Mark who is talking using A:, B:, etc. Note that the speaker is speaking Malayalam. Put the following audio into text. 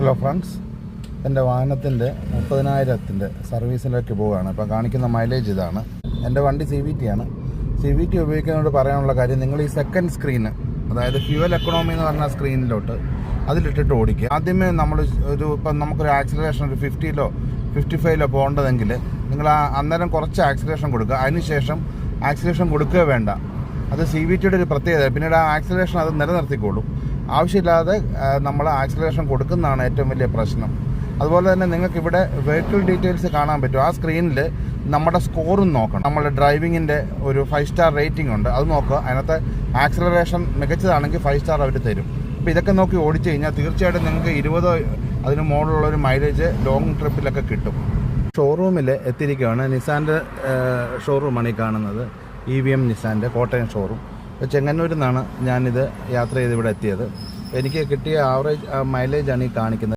A: ഹലോ ഫ്രണ്ട്സ്, എൻ്റെ വാഹനത്തിൻ്റെ 30,000 സർവീസിലേക്ക് പോവുകയാണ്. ഇപ്പോൾ കാണിക്കുന്ന മൈലേജ് ഇതാണ്. എൻ്റെ വണ്ടി CVT ആണ്. CVT ഉപയോഗിക്കുന്നതോട് പറയാനുള്ള കാര്യം, നിങ്ങൾ ഈ സെക്കൻഡ് സ്ക്രീന്, അതായത് ഫ്യൂവൽ എക്കണോമി എന്ന് പറഞ്ഞ സ്ക്രീനിലോട്ട് അതിലിട്ടിട്ട് ഓടിക്കുക. ആദ്യമേ നമ്മൾ ഇപ്പം നമുക്കൊരു ആക്സിലറേഷൻ ഒരു 50-ലോ 55-ലോ പോകേണ്ടതെങ്കിൽ നിങ്ങൾ അന്നേരം കുറച്ച് ആക്സിലറേഷൻ കൊടുക്കുക. അതിനുശേഷം ആക്സിലറേഷൻ കൊടുക്കുക വേണ്ട. അത് CVTയുടെ ഒരു പ്രത്യേകത. പിന്നീട് ആ ആക്സിലറേഷൻ അത് നിലനിർത്തിക്കോളും. ആവശ്യമില്ലാതെ നമ്മൾ ആക്സിലറേഷൻ കൊടുക്കുന്നതാണ് ഏറ്റവും വലിയ പ്രശ്നം. അതുപോലെ തന്നെ നിങ്ങൾക്കിവിടെ വെഹിക്കിൾ ഡീറ്റെയിൽസ് കാണാൻ പറ്റും. ആ സ്ക്രീനിൽ നമ്മുടെ സ്കോറും നോക്കണം. നമ്മുടെ ഡ്രൈവിങ്ങിൻ്റെ ഒരു 5 സ്റ്റാർ റേറ്റിംഗ് ഉണ്ട്, അത് നോക്കുക. അതിനകത്ത് ആക്സിലറേഷൻ മികച്ചതാണെങ്കിൽ 5 സ്റ്റാർ അവർ തരും. അപ്പോൾ ഇതൊക്കെ നോക്കി ഓടിച്ചു കഴിഞ്ഞാൽ തീർച്ചയായിട്ടും നിങ്ങൾക്ക് 20 അതിന് മുകളിലുള്ളൊരു മൈലേജ് ലോങ് ട്രിപ്പിലൊക്കെ കിട്ടും. ഷോറൂമിൽ എത്തിയിരിക്കുകയാണ്. നിസാൻ്റെ ഷോറൂമാണ് ഈ കാണുന്നത്. EVM നിസാൻ്റെ കോട്ടയം ഷോറൂം. ചെങ്ങന്നൂരിൽ നിന്നാണ് ഞാനിത് യാത്ര ചെയ്ത് ഇവിടെ എത്തിയത്. എനിക്ക് കിട്ടിയ ആവറേജ് മൈലേജാണ് ഈ കാണിക്കുന്നത്.